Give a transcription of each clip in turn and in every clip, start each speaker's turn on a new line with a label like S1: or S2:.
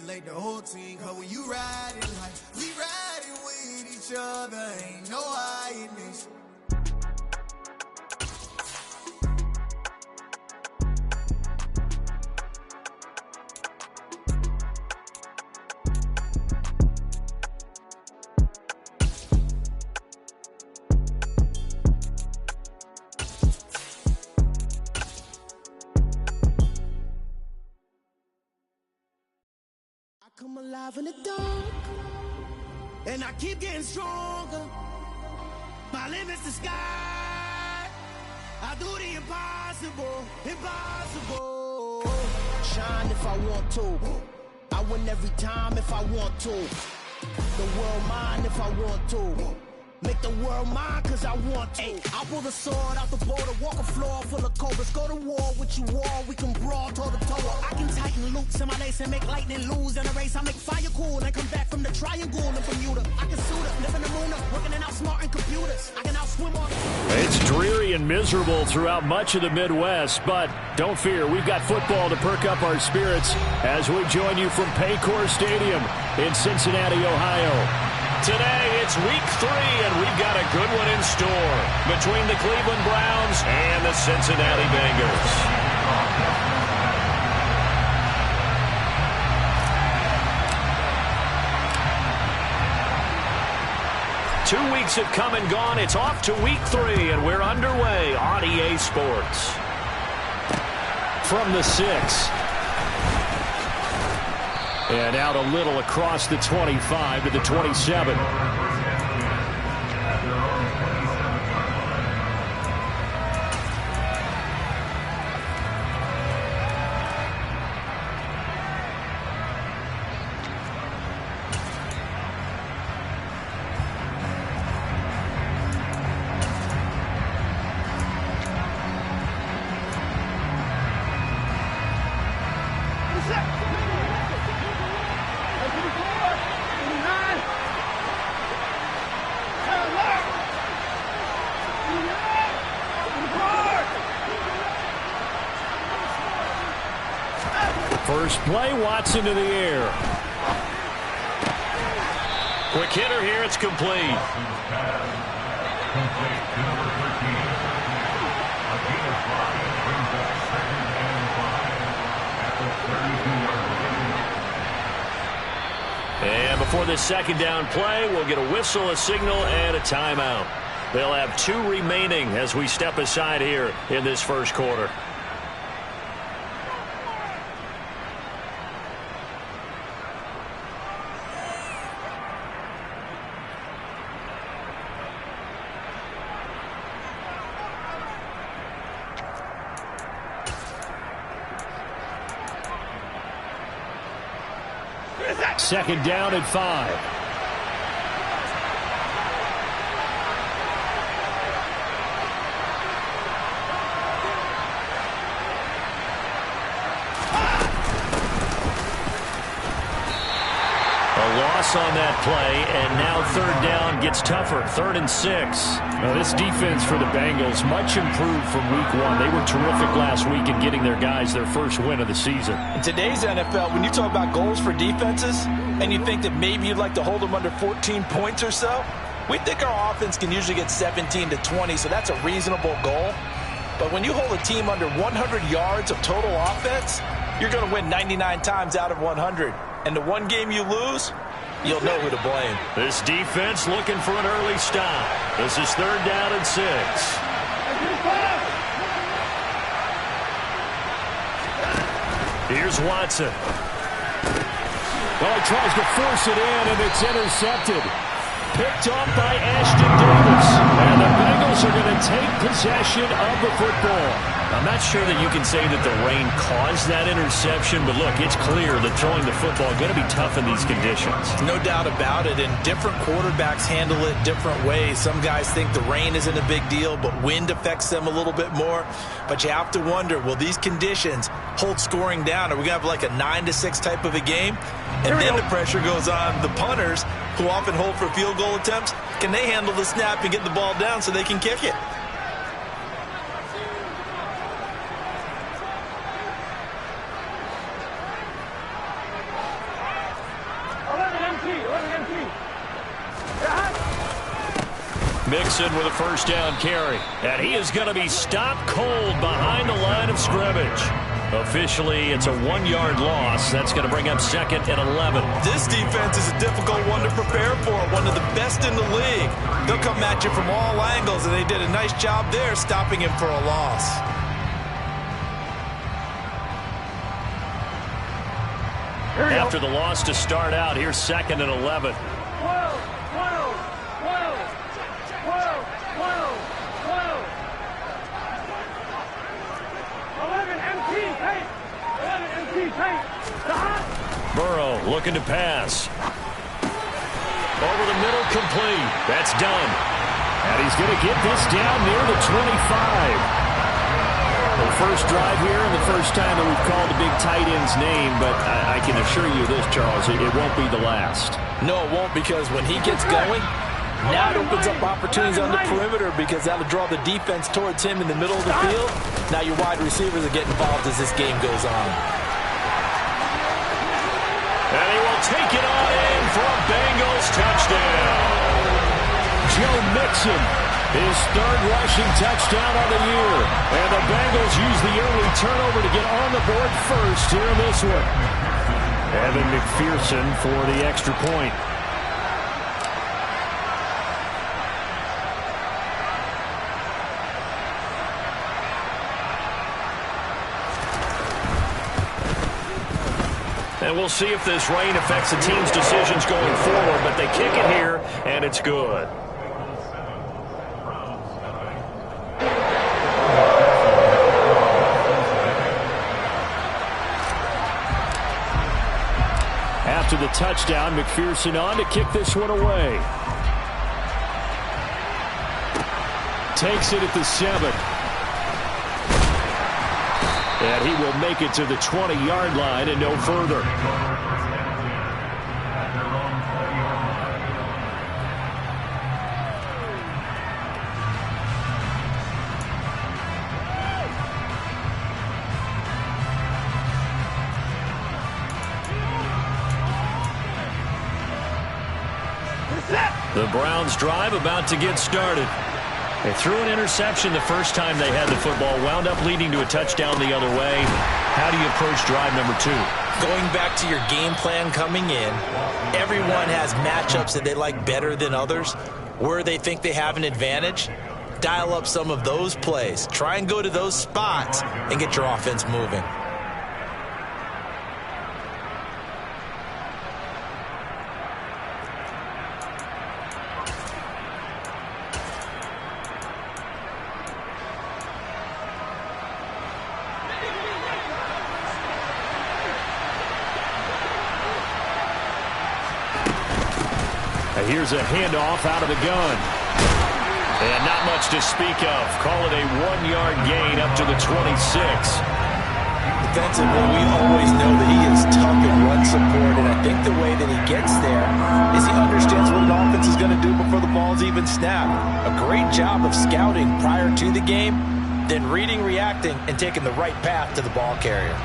S1: congratulate the whole team, cause when you riding like we riding with each other, ain't no hiding this.
S2: Come alive in the dark, and I keep getting stronger. My limit's the sky. I do the impossible, impossible. Shine if I want to. I win every time if I want to. The world mine if I want to. Make the world mine cause I want to. I pull the sword out the border, walk a floor full of cobras. Go to war with you all, we can brawl toe to toe. I can tighten loops in my lace and make lightning lose in a race. I make fire cool and come back from the triangle in Bermuda. I can suit up, live in the moon up, working and outsmarting computers. I can outswim on.
S3: It's dreary and miserable throughout much of the Midwest, but don't fear, we've got football to perk up our spirits as we join you from Paycor Stadium in Cincinnati, Ohio. Today, it's week 3, and we've got a good one in store between the Cleveland Browns and the Cincinnati Bengals. 2 weeks have come and gone. It's off to week 3, and we're underway on EA Sports. From the 6. And out a little across the 25 to the 27. First play, Watson to the air. Quick hitter here, it's complete. And before this second down play, we'll get a whistle, a signal, and a timeout. They'll have 2 remaining as we step aside here in this first quarter. Second down and 5. Loss on that play, and now third down gets tougher. 3rd and 6. Now this defense for the Bengals, much improved from week 1. They were terrific last week in getting their guys their first win of the season.
S4: In today's NFL, when you talk about goals for defenses, and you think that maybe you'd like to hold them under 14 points or so, we think our offense can usually get 17 to 20, so that's a reasonable goal. But when you hold a team under 100 yards of total offense, you're going to win 99 times out of 100. And the one game you lose, you'll know who to blame.
S3: This defense looking for an early stop. This is 3rd down and 6. Here's Watson. Well, he tries to force it in, and it's intercepted. Picked off by Ashton Davis. And the Bengals are going to take possession of the football.
S5: I'm not sure that you can say that the rain caused that interception, but look, it's clear that throwing the football is going to be tough in these conditions.
S4: No doubt about it, and different quarterbacks handle it different ways. Some guys think the rain isn't a big deal, but wind affects them a little bit more. But you have to wonder, will these conditions hold scoring down? Are we going to have like a 9-6 type of a game? And then the pressure goes on the punters, who often hold for field goal attempts. Can they handle the snap and get the ball down so they can kick it?
S3: Mixon with a first down carry. And he is going to be stopped cold behind the line of scrimmage. Officially, it's a 1-yard loss. That's going to bring up second and 11.
S4: This defense is a difficult one to prepare for, one of the best in the league. They'll come at you from all angles, and they did a nice job there stopping him for a loss.
S3: After the loss to start out, here's second and 11. Burrow looking to pass. Over the middle, complete. That's done. And he's going to get this down near the 25. The first drive here and the first time that we've called the big tight end's name, but I can assure you this, Charles, it won't be the last.
S4: No, it won't, because when he gets going, now it opens up opportunities on the perimeter because that'll draw the defense towards him in the middle of the field. Now your wide receivers are getting involved as this game goes on.
S3: And he will take it on in for a Bengals touchdown. Joe Mixon, his third rushing touchdown of the year. And the Bengals use the early turnover to get on the board first here in this one. Evan McPherson for the extra point. And we'll see if this rain affects the team's decisions going forward, but they kick it here, and it's good. After the touchdown, McPherson on to kick this one away. Takes it at the 7. And he will make it to the 20-yard line and no further. The Browns drive about to get started. They threw an interception the first time they had the football, wound up leading to a touchdown the other way. How do you approach drive number 2?
S4: Going back to your game plan coming in, everyone has matchups that they like better than others, where they think they have an advantage. Dial up some of those plays. Try and go to those spots and get your offense moving.
S3: Here's a handoff out of the gun. And not much to speak of. Call it a 1-yard gain up to the 26.
S4: Defensively, we always know that he is tough in run support, and I think the way that he gets there is he understands what an offense is going to do before the ball's even snapped. A great job of scouting prior to the game, then reading, reacting, and taking the right path to the ball carrier.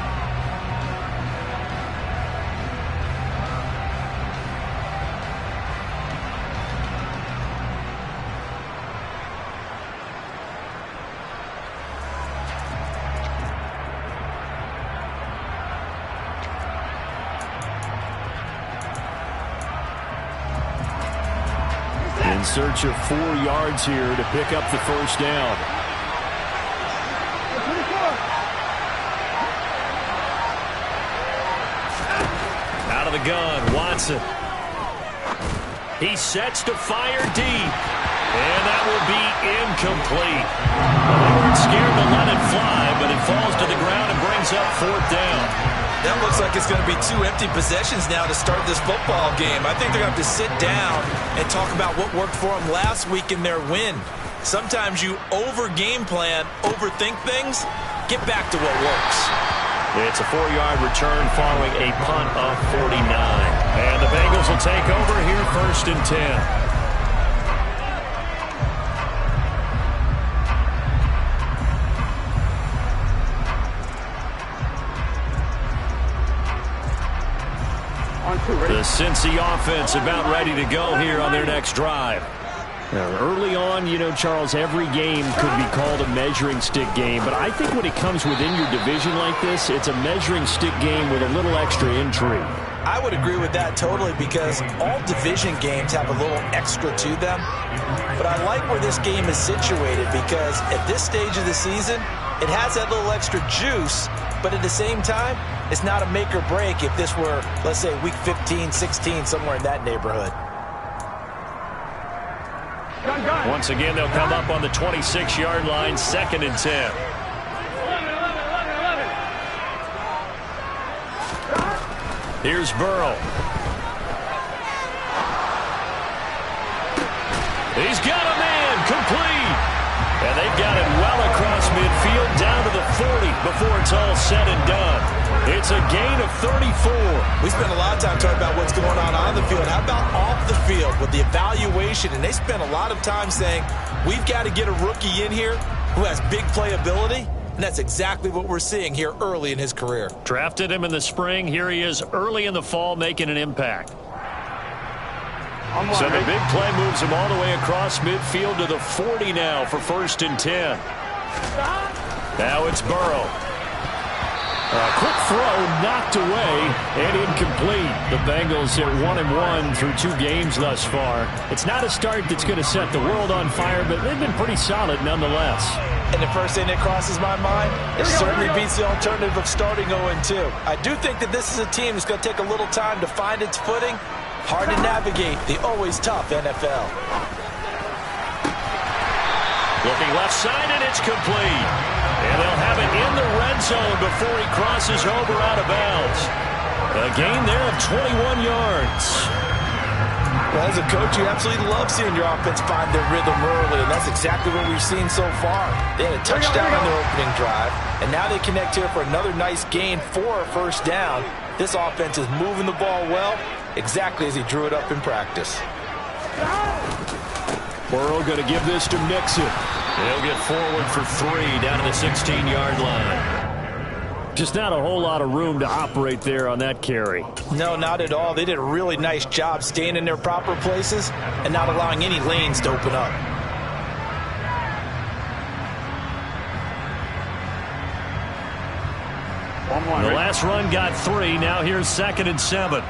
S3: In search of 4 yards here to pick up the first down. Out of the gun, Watson. He sets to fire deep. And that will be incomplete. They weren't scared to let it fly, but it falls to the ground and brings up 4th down.
S4: That looks like it's going to be 2 empty possessions now to start this football game. I think they're going to have to sit down and talk about what worked for them last week in their win. Sometimes you over-game plan, overthink things, get back to what works.
S3: It's a 4-yard return following a punt of 49. And the Bengals will take over here 1st and 10. The Cincy offense about ready to go here on their next drive. Early on, Charles, every game could be called a measuring stick game. But I think when it comes within your division like this, it's a measuring stick game with a little extra intrigue.
S4: I would agree with that totally, because all division games have a little extra to them. But I like where this game is situated, because at this stage of the season, it has that little extra juice. But at the same time, it's not a make or break if this were, let's say, week 15, 16, somewhere in that neighborhood.
S3: Once again, they'll come up on the 26-yard line, 2nd and 10. Here's Burrow. He's got a man, complete. And they've got it well across midfield, down to the 40 before it's all said and done. It's a gain of 34.
S4: We spent a lot of time talking about what's going on the field. How about off the field with the evaluation? And they spent a lot of time saying, we've got to get a rookie in here who has big playability. And that's exactly what we're seeing here early in his career.
S3: Drafted him in the spring. Here he is early in the fall making an impact. So the big play moves him all the way across midfield to the 40 now for 1st and 10. Now it's Burrow. A quick throw knocked away and incomplete. The Bengals at 1-1 through 2 games thus far. It's not a start that's going to set the world on fire, but they've been pretty solid nonetheless.
S4: And the first thing that crosses my mind, it certainly beats the alternative of starting 0-2. I do think that this is a team that's going to take a little time to find its footing. Hard to navigate the always tough NFL.
S3: Looking left side, and it's complete. And they'll have it in the red zone before he crosses over out of bounds. A gain there of 21 yards.
S4: Well, as a coach, you absolutely love seeing your offense find their rhythm early, and that's exactly what we've seen so far. They had a touchdown on their opening drive, and now they connect here for another nice gain for a 1st down. This offense is moving the ball well, exactly as he drew it up in practice.
S3: Burrow going to give this to Mixon. They'll get forward for 3 down to the 16-yard line. Just not a whole lot of room to operate there on that carry.
S4: No, not at all. They did a really nice job staying in their proper places and not allowing any lanes to open up.
S3: The last run got 3. Now here's 2nd and 7.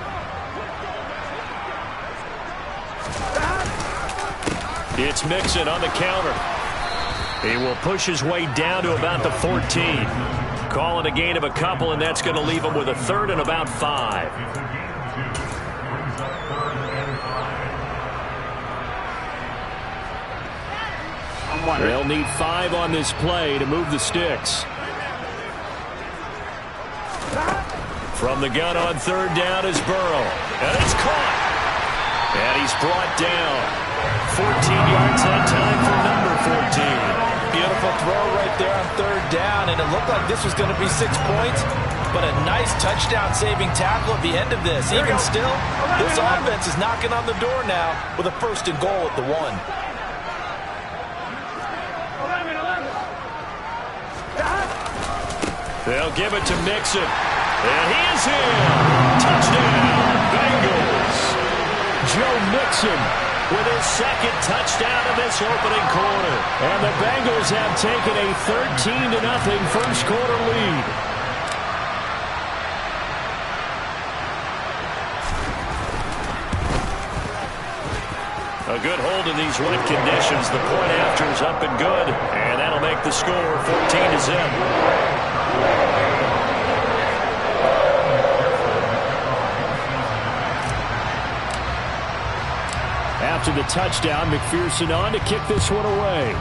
S3: It's Mixon on the counter. He will push his way down to about the 14. Call it a gain of a couple, and that's going to leave him with a 3rd and about 5. They'll need 5 on this play to move the sticks. From the gun on 3rd down is Burrow. And it's caught. And he's brought down. 14 yards that time for number 14.
S4: Beautiful throw right there on 3rd down, and it looked like this was going to be 6 points, but a nice touchdown-saving tackle at the end of this. Even still, this offense is knocking on the door now with a 1st and goal at the 1.
S3: They'll give it to Mixon, and he is in. Touchdown, Bengals. Joe Mixon with his 2nd touchdown of this opening quarter. And the Bengals have taken a 13-0 first quarter lead. A good hold in these wet conditions. The point after is up and good. And that'll make the score 14-0. After the touchdown, McPherson on to kick this one away.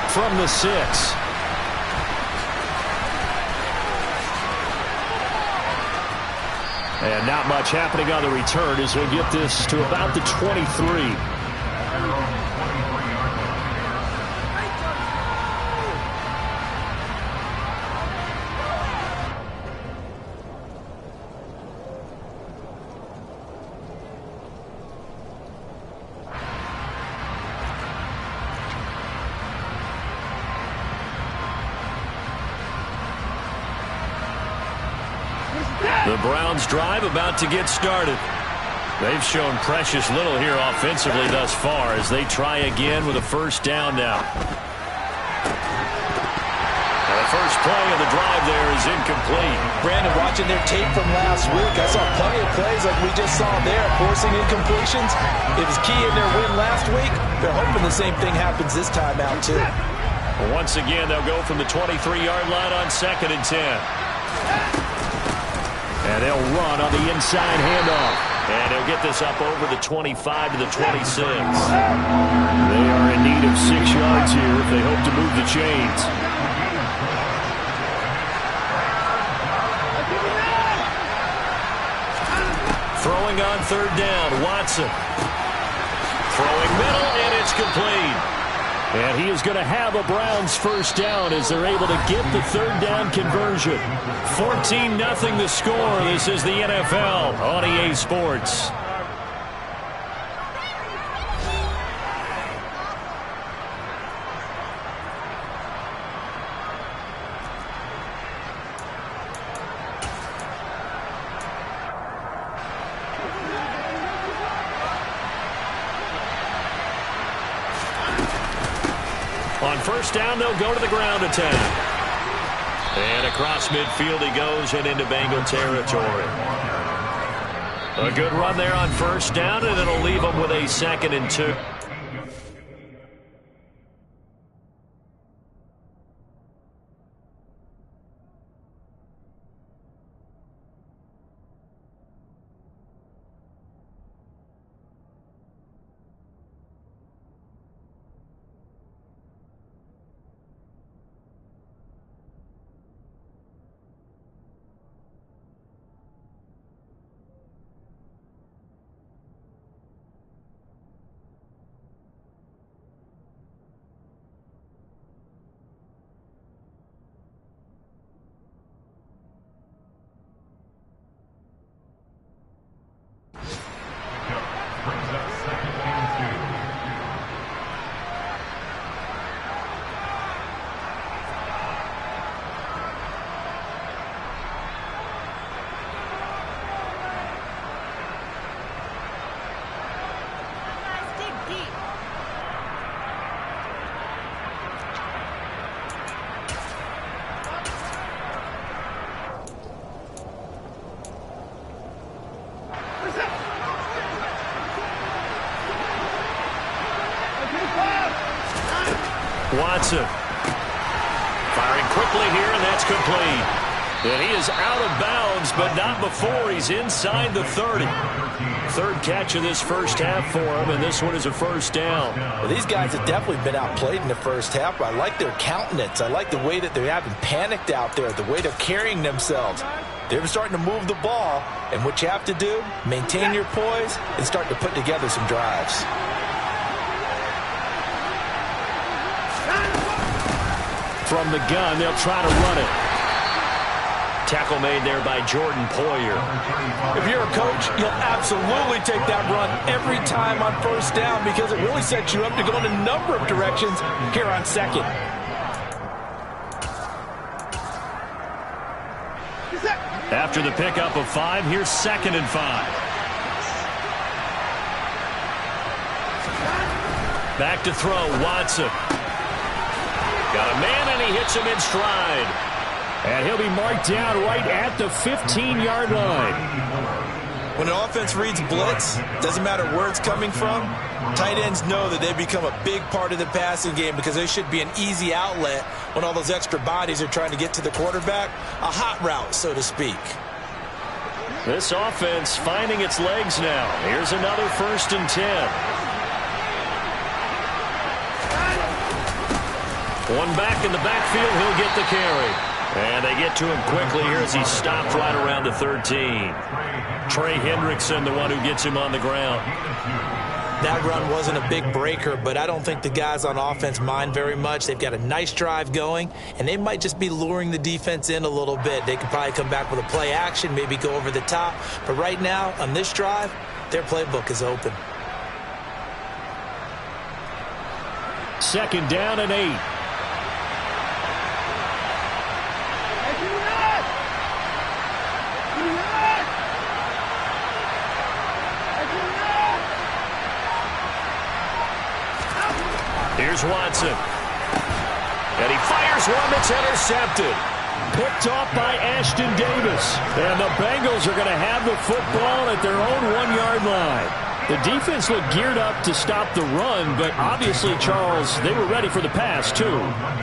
S3: From the 6. And not much happening on the return as he'll get this to about the 23. The Browns drive about to get started. They've shown precious little here offensively thus far as they try again with a first down now. And the first play of the drive there is incomplete.
S4: Brandon, watching their tape from last week, I saw plenty of plays like we just saw there, forcing incompletions. It was key in their win last week. They're hoping the same thing happens this time out, too.
S3: Well, once again, they'll go from the 23-yard line on 2nd and 10. And they'll run on the inside handoff. And he'll get this up over the 25 to the 26. They are in need of 6 yards here if they hope to move the chains. Throwing on 3rd down, Watson. Throwing middle, and it's complete. And he is going to have a Browns first down as they're able to get the 3rd down conversion. 14-0 the score. This is the NFL on EA Sports. On first down, they'll go to the ground attack. And across midfield he goes and into Bengal territory. A good run there on first down, and it'll leave them with a 2nd and 2. Watson firing quickly here, and that's complete. And he is out of bounds, but not before he's inside the 30. 3rd catch of this first half for him, and this one is a first down.
S4: Well, these guys have definitely been outplayed in the first half. I like their countenance. I like the way that they haven't panicked out there, the way they're carrying themselves. They're starting to move the ball, and what you have to do, maintain your poise and start to put together some drives.
S3: From the gun, they'll try to run it. Tackle made there by Jordan Poyer.
S4: If you're a coach, you'll absolutely take that run every time on first down because it really sets you up to go in a number of directions here on 2nd.
S3: After the pickup of 5, here's 2nd and 5. Back to throw, Watson. Got a man, and he hits him in stride. And he'll be marked down right at the 15-yard line.
S4: When an offense reads blitz, doesn't matter where it's coming from, tight ends know that they become a big part of the passing game because they should be an easy outlet when all those extra bodies are trying to get to the quarterback. A hot route, so to speak.
S3: This offense finding its legs now. Here's another 1st and 10. One back in the backfield, he'll get the carry. And they get to him quickly here as he's stopped right around the 13. Trey Hendrickson, the one who gets him on the ground.
S4: That run wasn't a big breaker, but I don't think the guys on offense mind very much. They've got a nice drive going, and they might just be luring the defense in a little bit. They could probably come back with a play action, maybe go over the top. But right now, on this drive, their playbook is open.
S3: 2nd down and 8. Here's Watson. And he fires one that's intercepted. Picked off by Ashton Davis. And the Bengals are going to have the football at their own 1-yard line. The defense looked geared up to stop the run, but obviously, Charles, they were ready for the pass, too.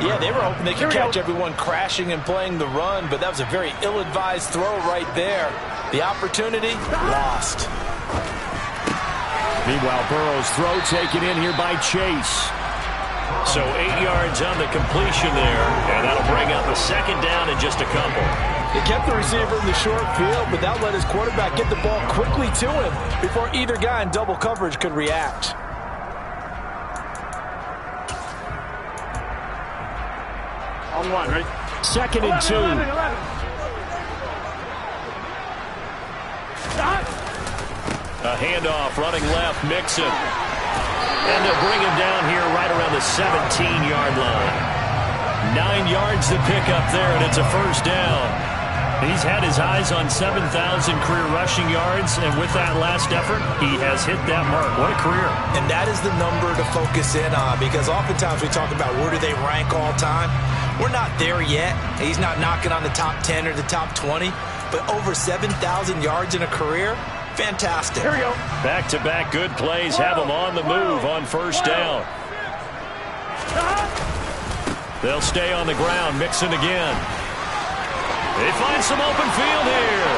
S4: Yeah, they were hoping they could catch everyone crashing and playing the run, but that was a very ill-advised throw right there. The opportunity, lost.
S3: Meanwhile, Burrow's throw taken in here by Chase. So 8 yards on the completion there, and that'll bring up the second down in just a couple.
S4: They kept the receiver in the short field, but that let his quarterback get the ball quickly to him before either guy in double coverage could react.
S5: On one, right?
S3: Second and 2.
S5: 11.
S3: A handoff, running left, Mixon. And they'll bring him down here right around the 17-yard line. 9 yards to pick up there, and it's a first down. He's had his eyes on 7,000 career rushing yards, and with that last effort, he has hit that mark. What a career.
S4: And that is the number to focus in on, because oftentimes we talk about where do they rank all time. We're not there yet. He's not knocking on the top 10 or the top 20, but over 7,000 yards in a career, fantastic.
S5: Here we go.
S3: Back-to-back good plays have him on the move on first down. They'll stay on the ground, Mixon again. They find some open field here.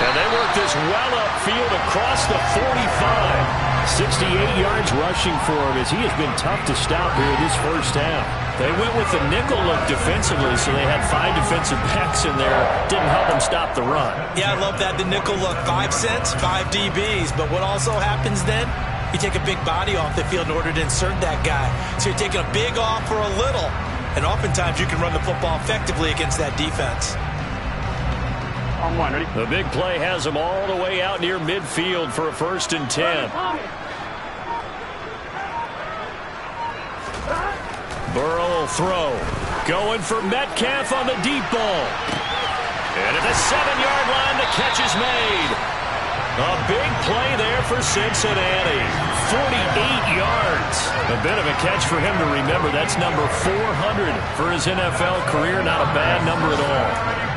S3: And they work this well upfield across the 45. 68 yards rushing for him as he has been tough to stop here this first half. They went with the nickel look defensively, so they had 5 defensive backs in there. Didn't help them stop the run.
S4: Yeah, I love that, the nickel look. 5 cents, 5 DBs. But what also happens then? You take a big body off the field in order to insert that guy. So you're taking a big off for a little. And oftentimes you can run the football effectively against that defense.
S5: On one, ready?
S3: The big play has them all the way out near midfield for a first and 10. Burrow will throw. Going for Metcalf on the deep ball. And at the 7-yard line, the catch is made. A big play there for Cincinnati. 48 yards. A bit of a catch for him to remember. That's number 400 for his NFL career. Not a bad number at all.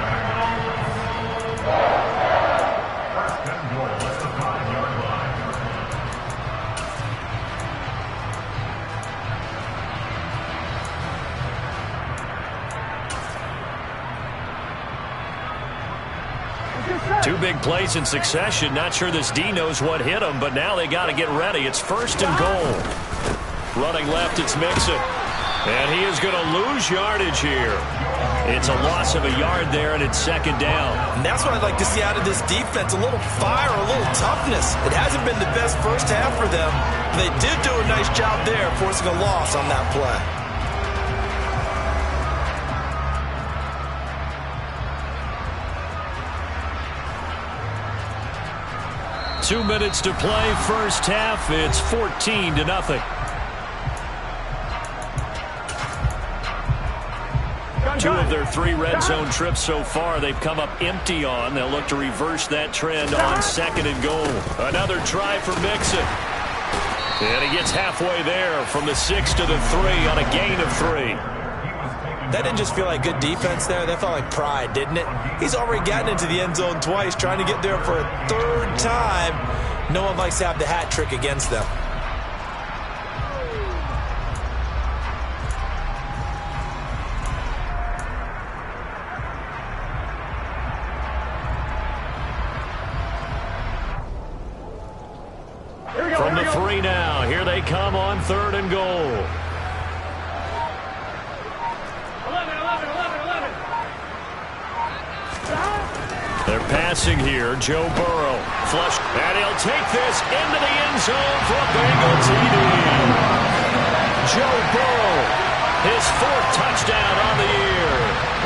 S3: Two big plays in succession. Not sure this D knows what hit him, but now they got to get ready. It's first and goal. Running left, it's Mixon. And he is going to lose yardage here. It's a loss of a yard there, and it's second down.
S4: And that's what I'd like to see out of this defense, a little fire, a little toughness. It hasn't been the best first half for them. They did do a nice job there, forcing a loss on that play.
S3: Two minutes to play, first half. It's 14-0. Two of their 3 red zone trips so far they've come up empty on. They'll look to reverse that trend on second and goal. Another try for Mixon. And he gets halfway there from the 6 to the 3 on a gain of 3.
S4: That didn't just feel like good defense there. That felt like pride, didn't it? He's already gotten into the end zone twice, trying to get there for a 3rd time. No one likes to have the hat trick against them.
S3: From the 3 now, here they come on 3rd and goal. They're passing here. Joe Burrow. Flush. And he'll take this into the end zone for a Bengal TD. Joe Burrow. His 4th touchdown on the year.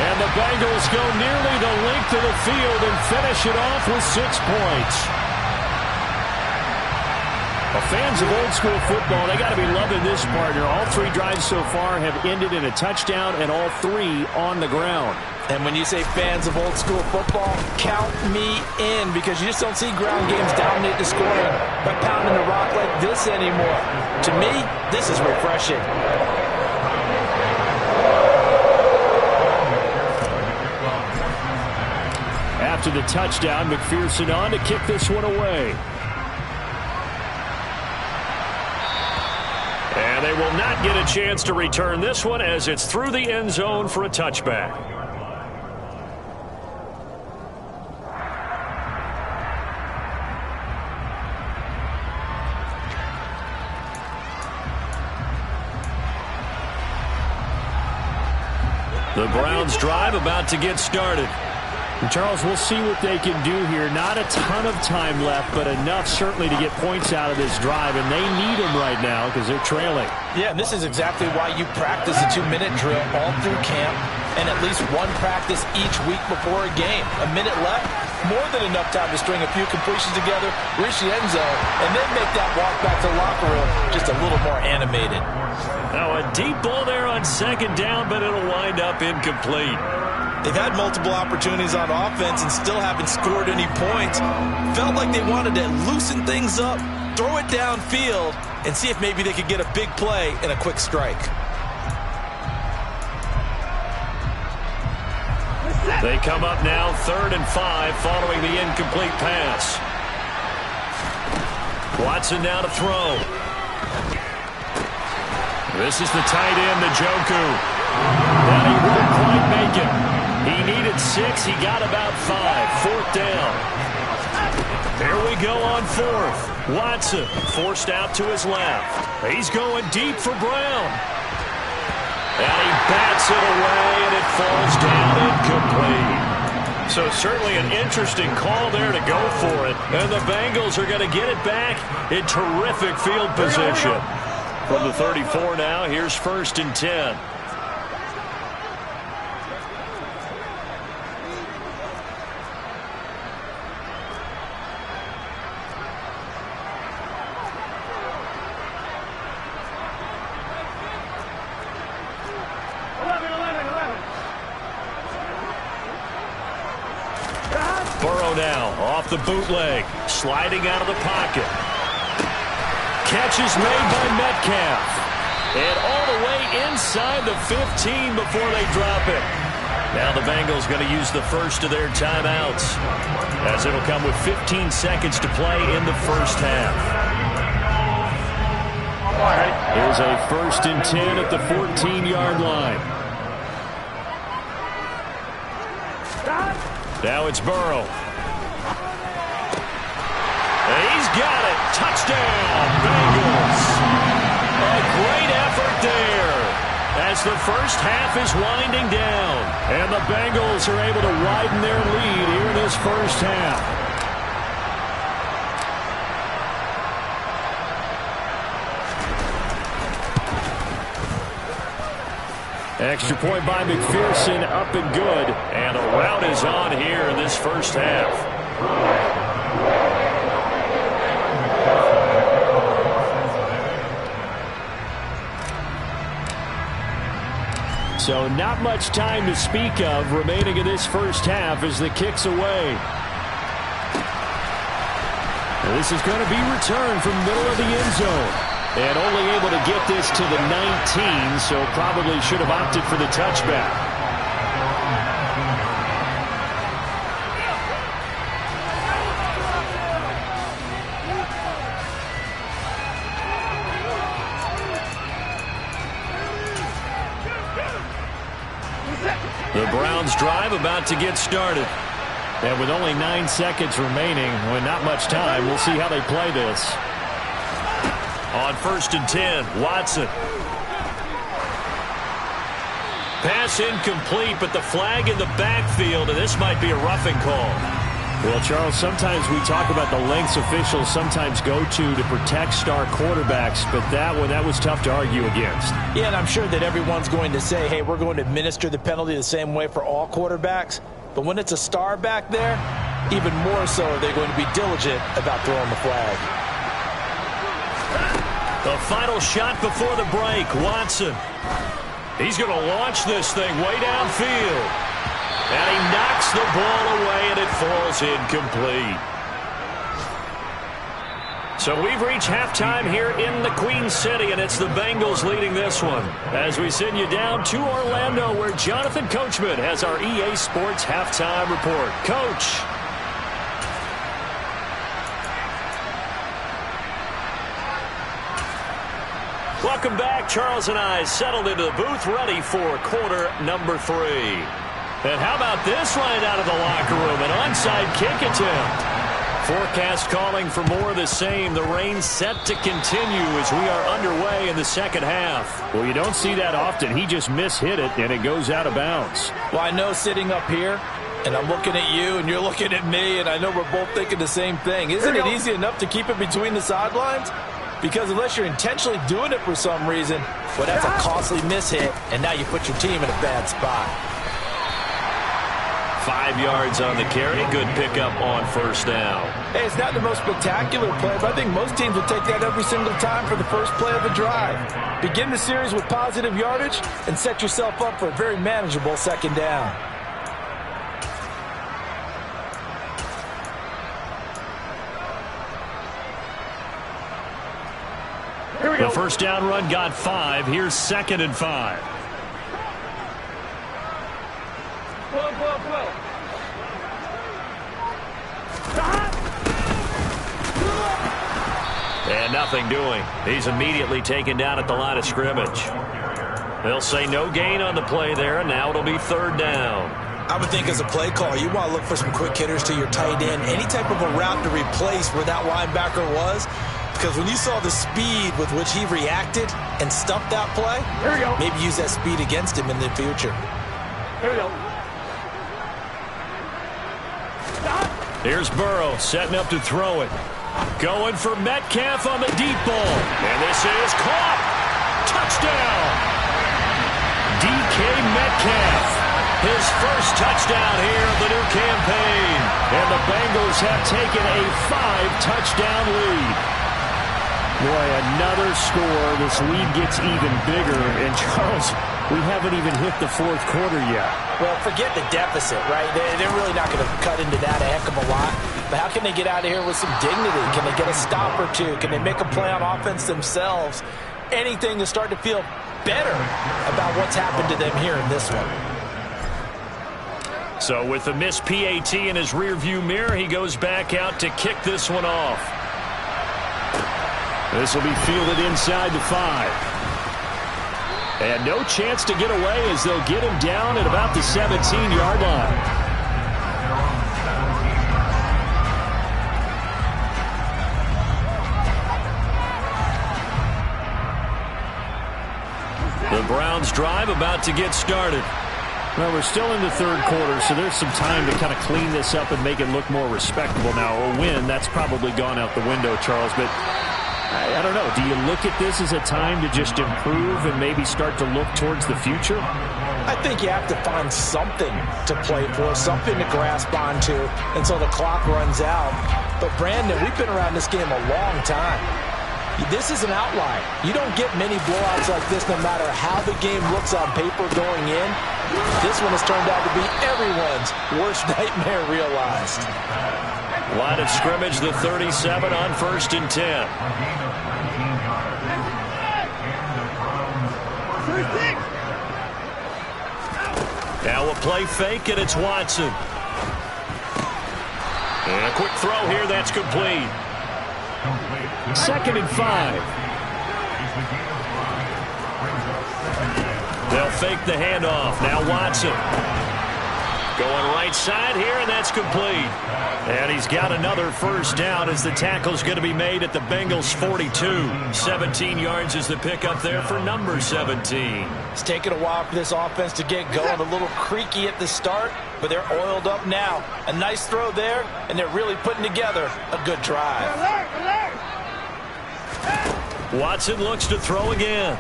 S3: And the Bengals go nearly the length of the field and finish it off with 6 points. Well, fans of old school football, they got to be loving this partner. All 3 drives so far have ended in a touchdown and all 3 on the ground.
S4: And when you say fans of old school football, count me in, because you just don't see ground games dominate the scoring by pounding the rock like this anymore. To me, this is refreshing.
S3: After the touchdown, McPherson on to kick this one away. And they will not get a chance to return this one as it's through the end zone for a touchback. The Browns drive about to get started. And Charles, we'll see what they can do here. Not a ton of time left, but enough certainly to get points out of this drive, and they need them right now because they're trailing.
S4: Yeah, and this is exactly why you practice a 2-minute drill all through camp and at least one practice each week before a game. A minute left, more than enough time to string a few completions together, reach the end zone, and then make that walk back to the locker room just a little more animated.
S3: Now a deep ball there on second down, but it'll wind up incomplete.
S4: They've had multiple opportunities on offense and still haven't scored any points. Felt like they wanted to loosen things up, throw it downfield, and see if maybe they could get a big play and a quick strike.
S3: They come up now 3rd and 5 following the incomplete pass. Watson now to throw. This is the tight end, Njoku. And he won't quite make it. He needed 6. He got about 5. 4th down. Here we go on 4th. Watson forced out to his left. He's going deep for Brown. And he bats it away, and it falls down incomplete. So certainly an interesting call there to go for it. And the Bengals are going to get it back in terrific field position. From the 34 now, here's 1st and 10. Burrow now off the bootleg, sliding out of the pocket. Catch is made by Metcalf. And all the way inside the 15 before they drop it. Now the Bengals going to use the first of their timeouts, as it'll come with 15 seconds to play in the first half. Here's a 1st and 10 at the 14-yard line. Now it's Burrow. And he's got it. Touchdown, Bengals. A great effort there as the first half is winding down. And the Bengals are able to widen their lead here in this first half. Extra point by McPherson, up and good. And the rout is on here in this first half. So not much time to speak of remaining in this first half as the kick's away. And this is going to be returned from the middle of the end zone. And only able to get this to the 19, so probably should have opted for the touchback. The Browns drive about to get started. And with only 9 seconds remaining, with not much time, we'll see how they play this. On 1st and 10, Watson. Pass incomplete, but the flag in the backfield, and this might be a roughing call. Well, Charles, sometimes we talk about the lengths officials sometimes go to protect star quarterbacks, but that one, that was tough to argue against.
S4: Yeah, and I'm sure that everyone's going to say, hey, we're going to administer the penalty the same way for all quarterbacks. But when it's a star back there, even more so are they going to be diligent about throwing the flag.
S3: The final shot before the break, Watson. He's going to launch this thing way downfield. And he knocks the ball away, and it falls incomplete. So we've reached halftime here in the Queen City, and it's the Bengals leading this one. As we send you down to Orlando, where Jonathan Coachman has our EA Sports halftime report. Coach. Welcome back. Charles and I settled into the booth, ready for quarter number 3. And how about this right out of the locker room? An onside kick attempt. Forecast calling for more of the same. The rain set to continue as we are underway in the second half.
S5: Well, you don't see that often. He just mishit it, and it goes out of bounds.
S4: Well, I know sitting up here, and I'm looking at you, and you're looking at me, and I know we're both thinking the same thing. Isn't it easy enough to keep it between the sidelines? Because unless you're intentionally doing it for some reason, well, that's a costly mishit, and now you put your team in a bad spot.
S3: 5 yards on the carry. Good pickup on first down.
S4: Hey, it's not the most spectacular play, but I think most teams would take that every single time for the first play of the drive. Begin the series with positive yardage and set yourself up for a very manageable second down.
S3: The first down run got 5. Here's 2nd and 5. And nothing doing. He's immediately taken down at the line of scrimmage. They'll say no gain on the play there, and now it'll be 3rd down.
S4: I would think as a play call, you want to look for some quick hitters to your tight end. Any type of a route to replace where that linebacker was. Because when you saw the speed with which he reacted and stuffed that play, maybe use that speed against him in the future.
S2: Here we go.
S3: Here's Burrow setting up to throw it. Going for Metcalf on the deep ball. And this is caught. Touchdown. DK Metcalf. His first touchdown here of the new campaign. And the Bengals have taken a 5-touchdown lead. Boy, another score. This lead gets even bigger. And Charles, we haven't even hit the 4th quarter yet.
S4: Well, forget the deficit, right? They're really not going to cut into that a heck of a lot. But how can they get out of here with some dignity? Can they get a stop or two? Can they make a play on offense themselves? Anything to start to feel better about what's happened to them here in this one.
S3: So with the missed PAT in his rearview mirror, he goes back out to kick this one off. This will be fielded inside the 5. And no chance to get away as they'll get him down at about the 17-yard line. The Browns drive about to get started. Well, we're still in the 3rd quarter, so there's some time to kind of clean this up and make it look more respectable. Now, a win, that's probably gone out the window, Charles, but I don't know. Do you look at this as a time to just improve and maybe start to look towards the future?
S4: I think you have to find something to play for, something to grasp onto until the clock runs out. But, Brandon, we've been around this game a long time. This is an outlier. You don't get many blowouts like this no matter how the game looks on paper going in. This one has turned out to be everyone's worst nightmare realized.
S3: Line of scrimmage, the 37 on 1st and 10. Now a play fake, and it's Watson. And a quick throw here, that's complete. 2nd and 5. They'll fake the handoff. Now Watson. Going right side here, and that's complete. And he's got another first down as the tackle's going to be made at the Bengals 42. 17 yards is the pickup there for number 17.
S4: It's taken a while for this offense to get going. A little creaky at the start, but they're oiled up now. A nice throw there, and they're really putting together a good drive.
S3: Watson looks to throw again.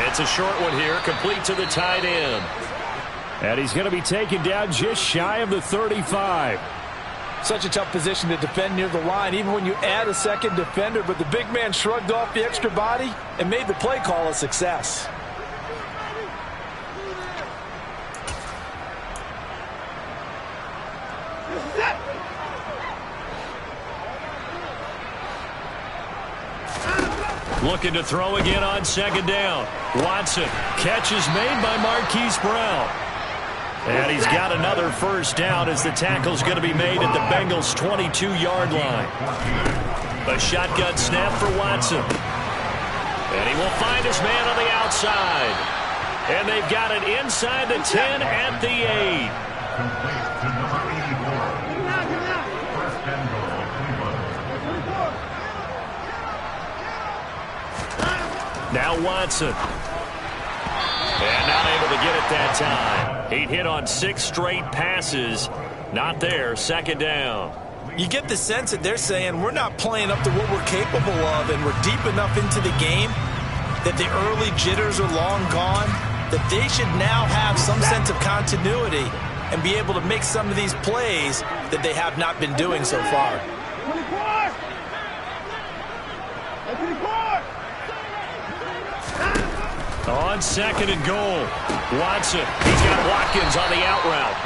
S3: It's a short one here, complete to the tight end. And he's going to be taken down just shy of the 35.
S4: Such a tough position to defend near the line, even when you add a second defender. But the big man shrugged off the extra body and made the play call a success.
S3: looking to throw again on second down. Watson, catch is made by Marquise Brown. And he's got another first down as the tackle's going to be made at the Bengals' 22-yard line. A shotgun snap for Watson. And he will find his man on the outside. And they've got it inside the 10 at the 8. Now Watson. And not able to get it that time. He'd hit on 6 straight passes. Not there. Second down.
S4: You get the sense that they're saying we're not playing up to what we're capable of, and we're deep enough into the game that the early jitters are long gone, that they should now have some sense of continuity and be able to make some of these plays that they have not been doing so far.
S3: On second and goal, Watson. He's got Watkins on the out route.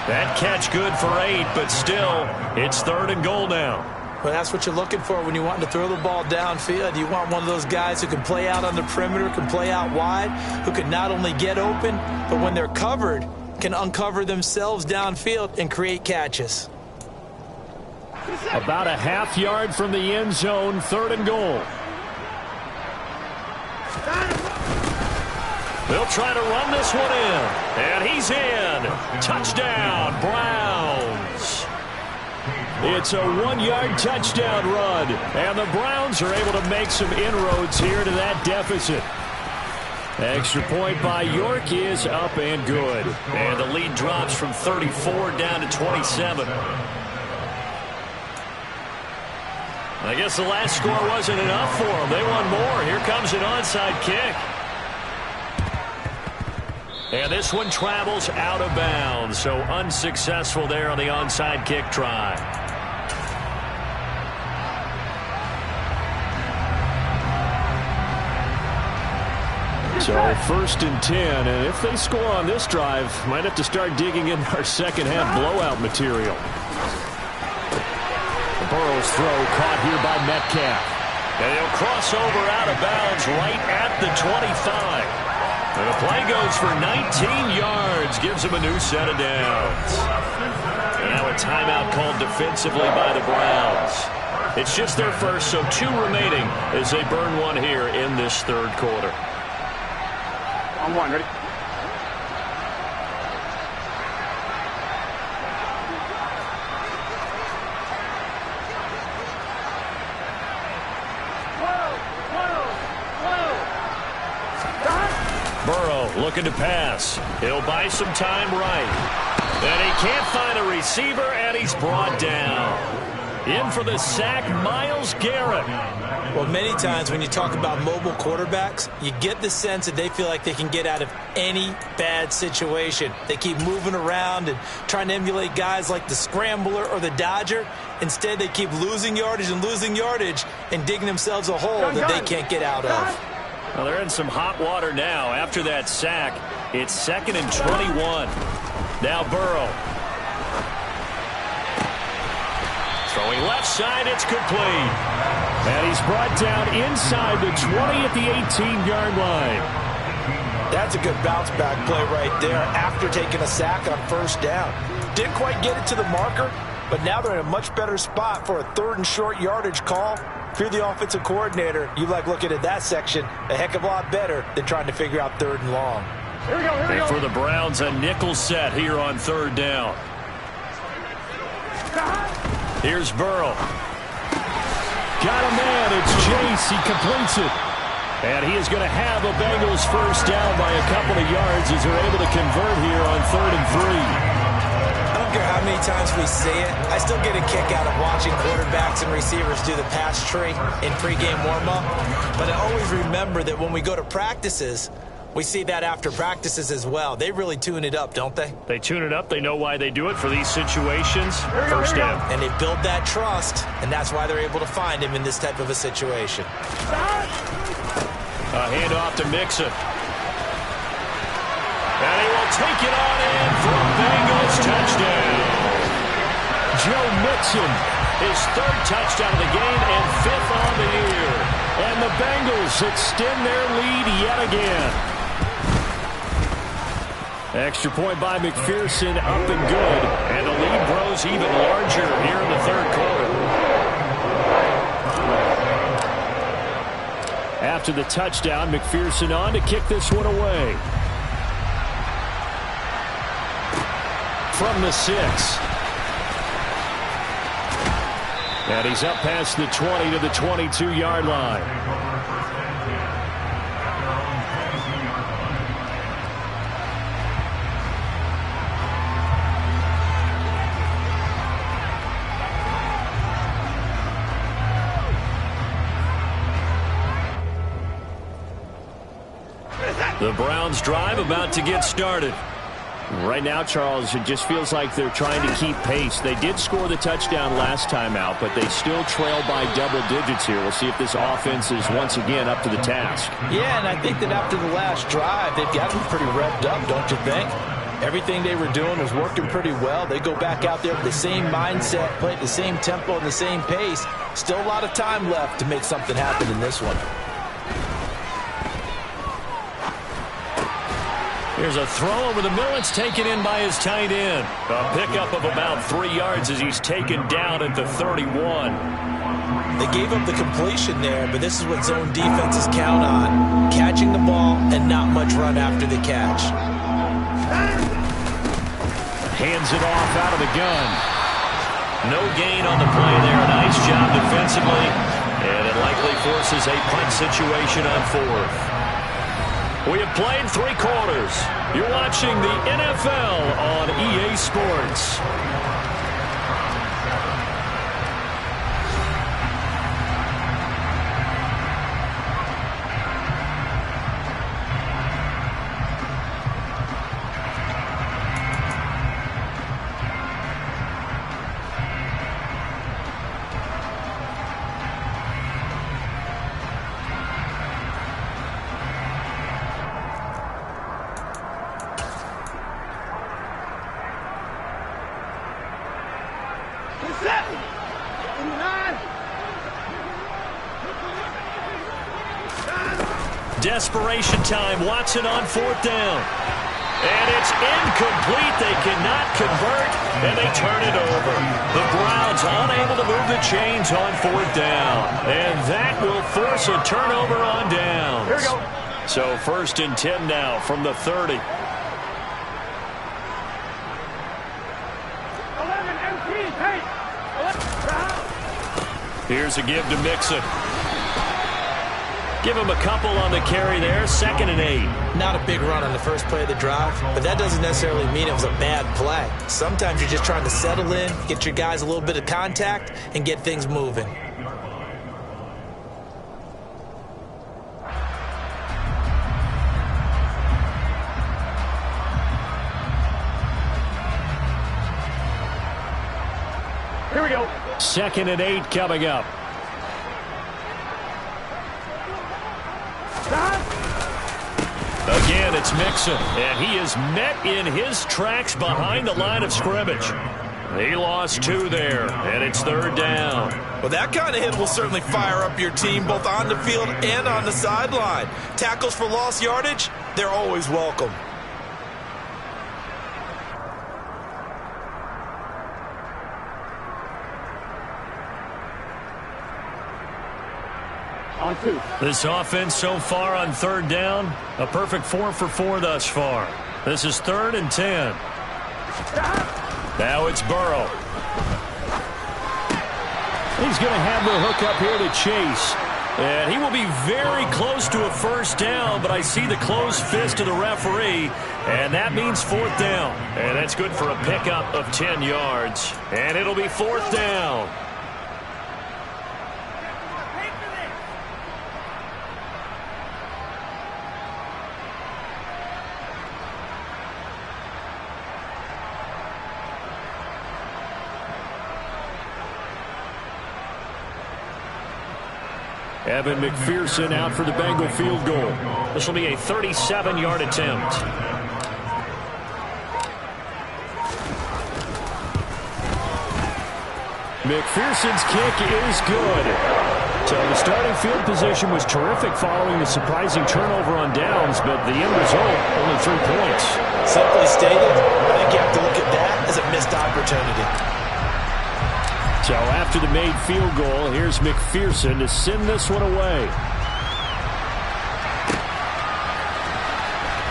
S3: That catch good for 8, but still, it's third and goal now.
S4: Well, that's what you're looking for when you want to throw the ball downfield. You want one of those guys who can play out on the perimeter, can play out wide, who can not only get open, but when they're covered, can uncover themselves downfield and create catches.
S3: About a half yard from the end zone, third and goal. They'll try to run this one in. And he's in. Touchdown, Browns. It's a 1-yard touchdown run. And the Browns are able to make some inroads here to that deficit. Extra point by York is up and good. And the lead drops from 34 down to 27. I guess the last score wasn't enough for them. They want more. Here comes an onside kick. And this one travels out of bounds, so unsuccessful there on the onside kick try. So first and 10, and if they score on this drive, might have to start digging in our second half blowout material. Burrow's throw caught here by Metcalf. And he'll cross over out of bounds right at the 25. And the play goes for 19 yards, gives him a new set of downs. And now a timeout called defensively by the Browns. It's just their first, so 2 remaining as they burn one here in this third quarter.
S6: On 1, ready?
S3: Burrow looking to pass. He'll buy some time right. And he can't find a receiver, and he's brought down. In for the sack, Myles Garrett.
S4: Well, many times when you talk about mobile quarterbacks, you get the sense that they feel like they can get out of any bad situation. They keep moving around and trying to emulate guys like the Scrambler or the Dodger. Instead, they keep losing yardage and digging themselves a hole that they can't get out of.
S3: Well, they're in some hot water now. After that sack, it's 2nd and 21. Now Burrow. Throwing left side, it's complete. And he's brought down inside the 20 at the 18-yard line.
S4: That's a good bounce back play right there after taking a sack on first down. Didn't quite get it to the marker, but now they're in a much better spot for a 3rd and short yardage call. If you're the offensive coordinator, you like looking at that section a heck of a lot better than trying to figure out 3rd and long.
S6: Here we go.
S3: And for the Browns, a nickel set here on 3rd down. Here's Burrow. Got a man. It's Chase. He completes it. And he is going to have a Bengals first down by a couple of yards as they're able to convert here on 3rd and 3.
S4: I don't care how many times we see it. I still get a kick out of watching quarterbacks and receivers do the pass tree in pregame warm-up. But I always remember that when we go to practices, we see that after practices as well. They really tune it up, don't they?
S3: They tune it up. They know why they do it for these situations. First down.
S4: And they build that trust, and that's why they're able to find him in this type of a situation.
S3: A handoff to Mixon. And he will take it on in for a Bengals touchdown. Joe Mixon, his 3rd touchdown of the game and 5th on the year. And the Bengals extend their lead yet again. Extra point by McPherson, up and good. And the lead grows even larger here in the third quarter. After the touchdown, McPherson on to kick this one away. From the 6. And he's up past the 20 to the 22-yard line. The Browns drive about to get started. Right now, Charles, it just feels like they're trying to keep pace. They did score the touchdown last time out, but they still trail by double digits here. We'll see if this offense is once again up to the task.
S4: Yeah, and I think that after the last drive, they've got them pretty revved up, don't you think? Everything they were doing was working pretty well. They go back out there with the same mindset, play at the same tempo and the same pace. Still a lot of time left to make something happen in this one.
S3: Here's a throw over the middle. It's taken in by his tight end. A pickup of about 3 yards as he's taken down at the 31.
S4: They gave up the completion there, but this is what zone defenses count on. Catching the ball and not much run after the catch.
S3: Hands it off out of the gun. No gain on the play there. Nice job defensively. And it likely forces a punt situation on 4th. We have played 3 quarters. You're watching the NFL on EA Sports. Desperation time. Watson on 4th down. And it's incomplete. They cannot convert, and they turn it over. The Browns unable to move the chains on 4th down. And that will force a turnover on downs.
S6: Here we go.
S3: So 1st and 10 now from the 30.
S6: 11 MT, hey.
S3: Here's a give to Mixon. Give him a couple on the carry there. 2nd and 8.
S4: Not a big run on the first play of the drive, but that doesn't necessarily mean it was a bad play. Sometimes you're just trying to settle in, get your guys a little bit of contact, and get things moving.
S6: Here we go.
S3: 2nd and 8 coming up. Again, it's Mixon, and he is met in his tracks behind the line of scrimmage. He lost 2 there, and it's 3rd down.
S4: Well, that kind of hit will certainly fire up your team, both on the field and on the sideline. Tackles for lost yardage, they're always welcome.
S6: On 2.
S3: This offense so far on 3rd down, a perfect 4 for 4 thus far. This is 3rd and 10. Now it's Burrow. He's going to have the hook up here to Chase. And he will be very close to a 1st down, but I see the closed fist of the referee, and that means 4th down. And that's good for a pickup of 10 yards. And it'll be 4th down. Evan McPherson out for the Bengal field goal. This will be a 37-yard attempt. McPherson's kick is good. So the starting field position was terrific following the surprising turnover on downs, but the end result, only 3 points.
S4: Simply stated, I think you have to look at that as a missed opportunity.
S3: So after the made field goal, here's McPherson to send this one away.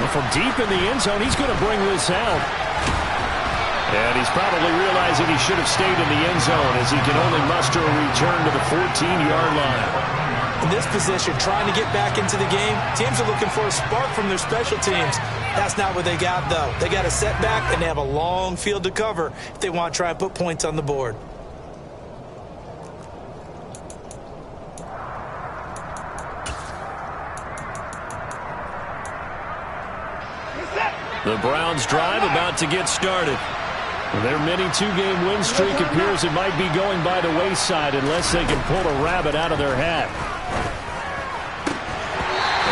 S3: Well, from deep in the end zone, he's going to bring this out. And he's probably realizing he should have stayed in the end zone as he can only muster a return to the 14-yard line.
S4: In this position, trying to get back into the game, teams are looking for a spark from their special teams. That's not what they got, though. They got a setback, and they have a long field to cover if they want to try and put points on the board.
S3: The Browns drive about to get started. Their mini 2-game win streak appears it might be going by the wayside unless they can pull a rabbit out of their hat.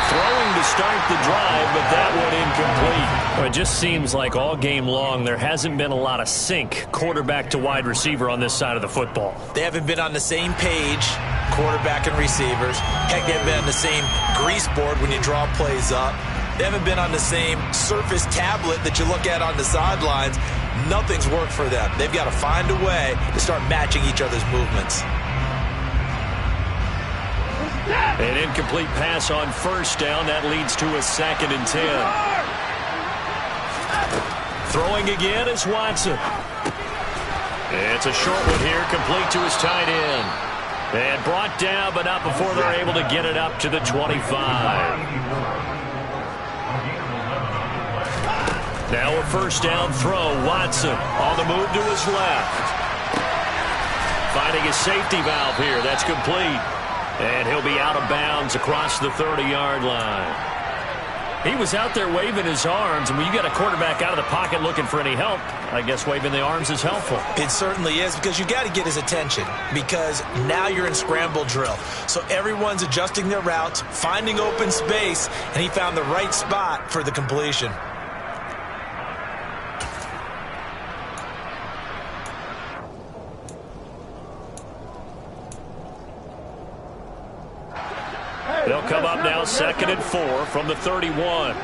S3: Throwing to start the drive, but that one incomplete.
S5: Well, it just seems like all game long there hasn't been a lot of sync quarterback to wide receiver on this side of the football.
S4: They haven't been on the same page, quarterback and receivers. Heck, they haven't been on the same grease board when you draw plays up. They haven't been on the same Surface tablet that you look at on the sidelines. Nothing's worked for them. They've got to find a way to start matching each other's movements.
S3: An incomplete pass on first down. That leads to a 2nd and 10. Throwing again is Watson. It's a short one here, complete to his tight end. And brought down, but not before they're able to get it up to the 25. Now a first down throw. Watson on the move to his left. Finding a safety valve here. That's complete. And he'll be out of bounds across the 30-yard line. He was out there waving his arms, and when you got a quarterback out of the pocket looking for any help, I guess waving the arms is helpful.
S4: It certainly is, because you got to get his attention, because now you're in scramble drill. So everyone's adjusting their routes, finding open space, and he found the right spot for the completion.
S3: They'll come up now 2nd and 4 from the 31.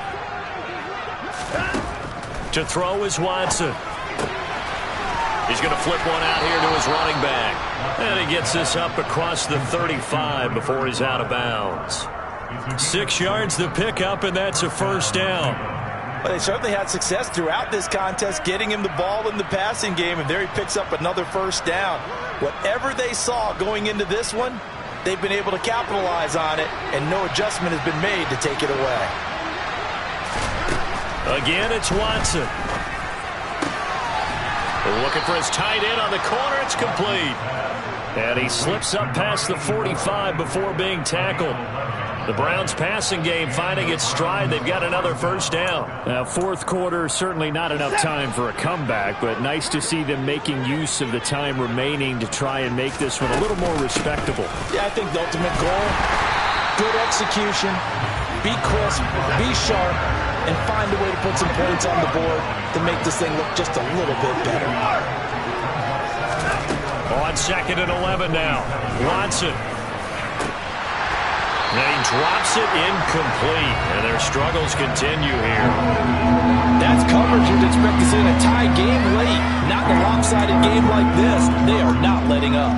S3: To throw is Watson. He's going to flip one out here to his running back. And he gets this up across the 35 before he's out of bounds. 6 yards the pickup, and that's a first down.
S4: Well, they certainly had success throughout this contest, getting him the ball in the passing game, and there he picks up another first down. Whatever they saw going into this one, they've been able to capitalize on it, and no adjustment has been made to take it away.
S3: Again, it's Watson. Looking for his tight end on the corner. It's complete. And he slips up past the 45 before being tackled. The Browns passing game finding its stride. They've got another first down. Now, fourth quarter, certainly not enough time for a comeback, but nice to see them making use of the time remaining to try and make this one a little more respectable.
S4: Yeah, I think the ultimate goal, good execution, be crisp, be sharp, and find a way to put some points on the board to make this thing look just a little bit better.
S3: On 2nd and 11 now, Watson. And he drops it incomplete, and their struggles continue here.
S4: That's coverage you'd expect to see in a tie game late. Not in a lopsided game like this. They are not letting up.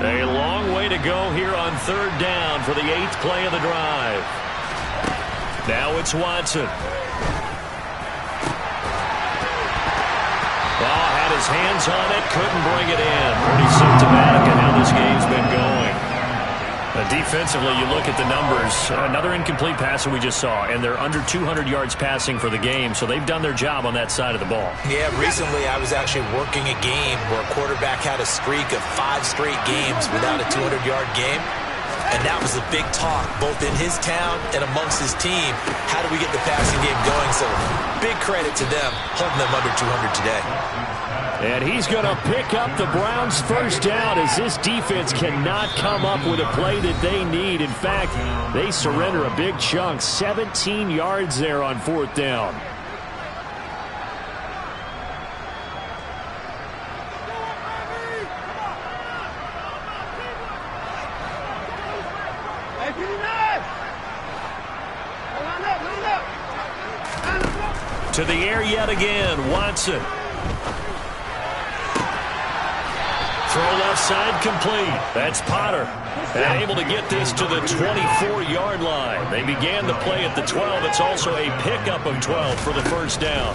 S3: A long way to go here on 3rd down for the 8th play of the drive. Now it's Watson. His hands on it, couldn't bring it in. Pretty symptomatic of how this game's been going. Defensively, you look at the numbers. Another incomplete passer we just saw, and they're under 200 yards passing for the game, so they've done their job on that side of the ball.
S4: Yeah, recently I was actually working a game where a quarterback had a streak of 5 straight games without a 200-yard game. And that was the big talk, both in his town and amongst his team. How do we get the passing game going? So big credit to them, holding them under 200 today.
S3: And he's going to pick up the Browns' first down as this defense cannot come up with a play that they need. In fact, they surrender a big chunk, 17 yards there on 4th down. To the air yet again, Watson. Throw left side complete. That's Potter. And able to get this to the 24-yard line. They began the play at the 12. It's also a pickup of 12 for the first down.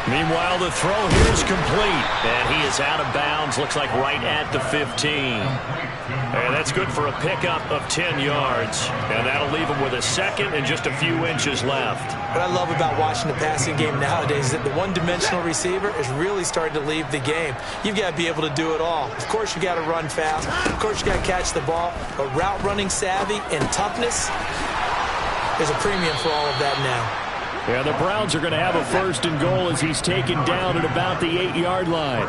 S3: Meanwhile, the throw here is complete. And he is out of bounds. Looks like right at the 15. And that's good for a pickup of 10 yards. And that'll leave him with a second and just a few inches left.
S4: What I love about watching the passing game nowadays is that the one-dimensional receiver is really starting to leave the game. You've got to be able to do it all. Of course, you got to run fast. Of course, you got to catch the ball. But route running savvy and toughness, there's a premium for all of that now.
S3: Yeah, the Browns are going to have a first and goal as he's taken down at about the 8-yard line.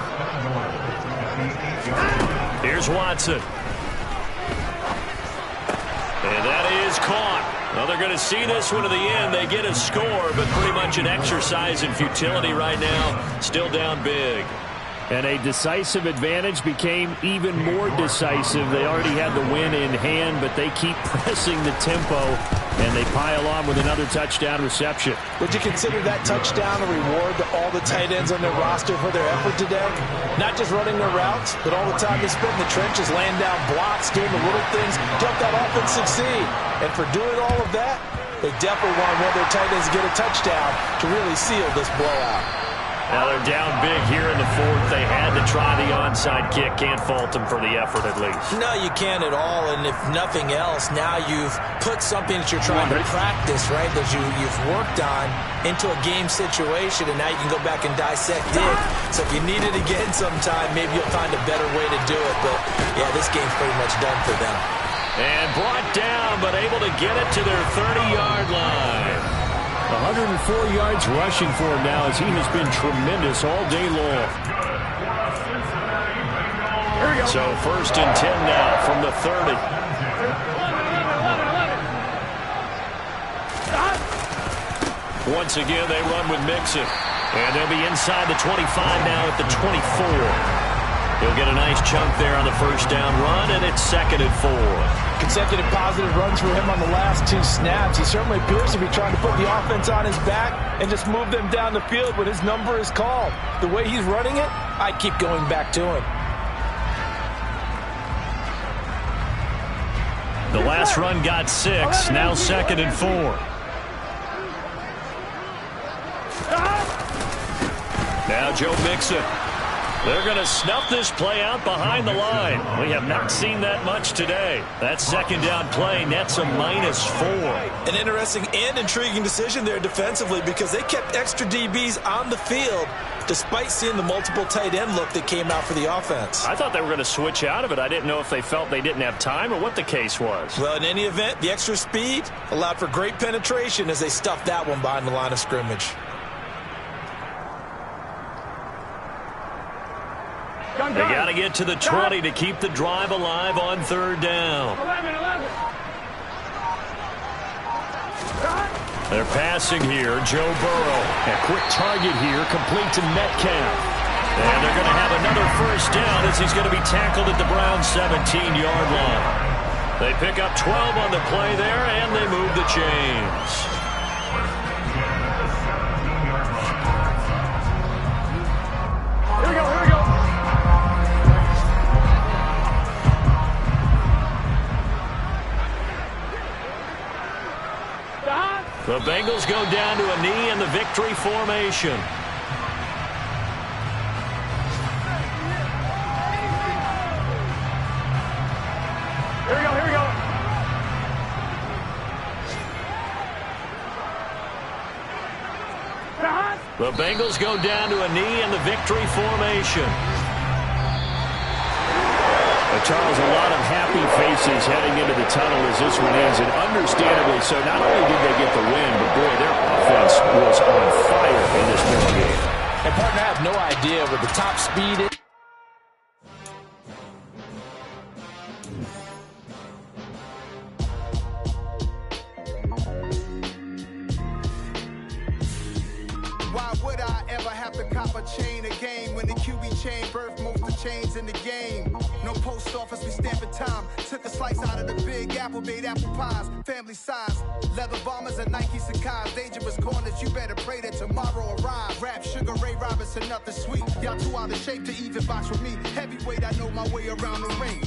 S3: Here's Watson. And that is caught. Well, they're going to see this one to the end. They get a score, but pretty much an exercise in futility right now. Still down big. And a decisive advantage became even more decisive. They already had the win in hand, but they keep pressing the tempo, and they pile on with another touchdown reception.
S4: Would you consider that touchdown a reward to all the tight ends on their roster for their effort today? Not just running their routes, but all the time they spent in the trenches, laying down blocks, doing the little things to help that offense succeed. And for doing all of that, they definitely want one of their tight ends to get a touchdown to really seal this blowout.
S3: Now they're down big here in the fourth. They had to try the onside kick. Can't fault them for the effort at least.
S4: No, you can't at all. And if nothing else, now you've put something that you're trying to practice, right, that you've worked on into a game situation, and now you can go back and dissect it. So if you need it again sometime, maybe you'll find a better way to do it. But, yeah, this game's pretty much done for them.
S3: And brought down, but able to get it to their 30-yard line. 104 yards rushing for him now as he has been tremendous all day long. So first and 10 now from the 30. Once again, they run with Mixon. And they'll be inside the 25 now at the 24. He'll get a nice chunk there on the first down run, and it's 2nd and 4.
S4: Consecutive positive runs for him on the last 2 snaps. He certainly appears to be trying to put the offense on his back and just move them down the field when his number is called. The way he's running it, I keep going back to him.
S3: The last run got 6, now 2nd and 4. Now Joe Mixon. They're going to snuff this play out behind the line. We have not seen that much today. That second down play nets a -4.
S4: An interesting and intriguing decision there defensively because they kept extra DBs on the field despite seeing the multiple tight end look that came out for the offense.
S3: I thought they were going to switch out of it. I didn't know if they felt they didn't have time or what the case was.
S4: Well, in any event, the extra speed allowed for great penetration as they stuffed that one behind the line of scrimmage.
S3: They got to get to the 20 to keep the drive alive on 3rd down.
S6: 11.
S3: They're passing here. Joe Burrow. A quick target here, complete to Metcalf. And they're going to have another first down as he's going to be tackled at the Browns' 17-yard line. They pick up 12 on the play there, and they move the chains.
S6: Here we go.
S3: The Bengals go down to a knee in the victory formation.
S6: Here we go.
S3: The Bengals go down to a knee in the victory formation. Charles, a lot of happy faces heading into the tunnel as this one ends, and understandably so. Not only did they get the win, but boy, their offense was on fire in this ball game.
S4: And partner, I have no idea with the top speed.
S1: Why would I ever have to cop a chain again when the QB chain birthed most of chains in the game? No post office, we stamping time. Took a slice out of the big apple, made apple pies, family size. Leather bombers and Nike Sacai's, dangerous corners, you better pray that tomorrow arrives. Rap, Sugar Ray Robinson, nothing sweet. Y'all too out of shape to even box with me. Heavyweight, I know my way around the ring.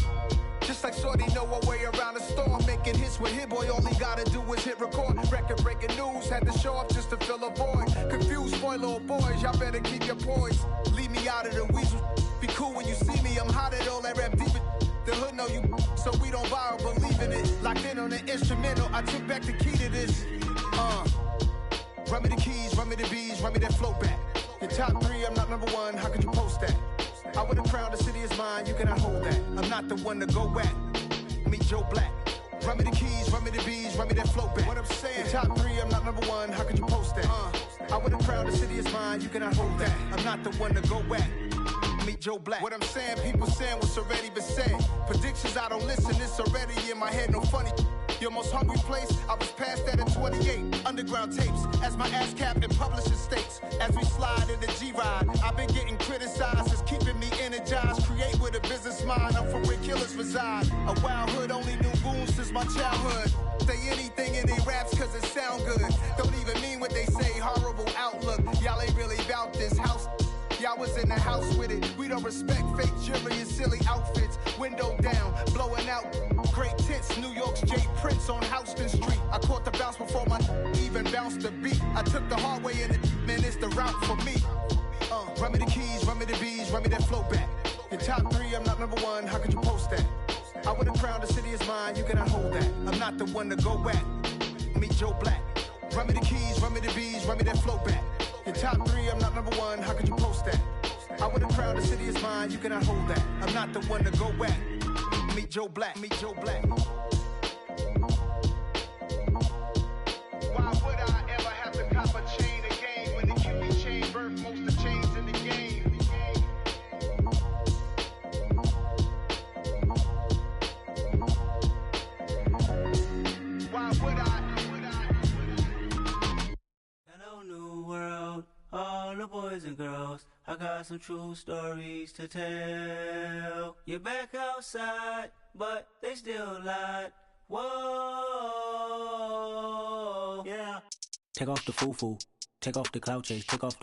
S1: Just like Shorty know her way around the storm. Making hits with Hit Boy, all he gotta do is hit record. Record breaking news, had to show up just to fill a void. Confused boy, little boys, y'all better keep your poise. Leave me out of the weasel. Be cool when you see me, I'm hot at all that rap deep. The hood know you, so we don't borrow, believe in it. Locked in on the instrumental, I took back the key to this. Run me the keys, run me the bees, run me that flow back. Your top 3, I'm not #1, how could you post that? I would've crowned the city is mine, you cannot hold that. I'm not the one to go at. Meet Joe Black. Run me the keys, run me the bees, run me that flow back. What I'm saying, your top 3, I'm not #1, how could you post that? I would've crowned the city is mine, you cannot hold that. I'm not the one to go at. Meet Joe Black. What I'm saying, people saying what's already been said. Predictions, I don't listen, it's already in my head, no funny. Your most hungry place, I was past that in 28. Underground tapes, as my ass cap in publishing states. As we slide in the G-Ride, I've been getting criticized, it's keeping me energized. Create with a business mind, I'm from where killers reside. A wild hood, only knew goons since my childhood. Say anything in they raps cause it sound good. Don't even mean what they say, horrible outlook. Y'all ain't really about this house. Y'all was in the house with it. We don't respect fake jewelry and silly outfits. Window down, blowing out great tits. New York's Jay Prince on Houston Street. I caught the bounce before my even bounced the beat. I took the hard way in it, man, it's the route for me. Run me the keys, run me the bees, run me that flow back. Your top 3, I'm not #1, how could you post that? I would've crowned the city is mine, you cannot hold that. I'm not the one to go at. Meet Joe Black. Run me the keys, run me the bees, run me that flow back. Your top 3, I'm not #1, how could you post that? I would've crowned the city is mine, you cannot hold that. I'm not the one to go at. Meet Joe Black, meet Joe Black. Why would I ever have to cop a chain again when the QB chain birthed most of chains in the game? Why would I?
S7: Hello, new world, all the boys and girls. I got some true stories to tell. You're back outside, but they still lied. Whoa, yeah. Take off the foo-foo, take off the cloud chase, take off the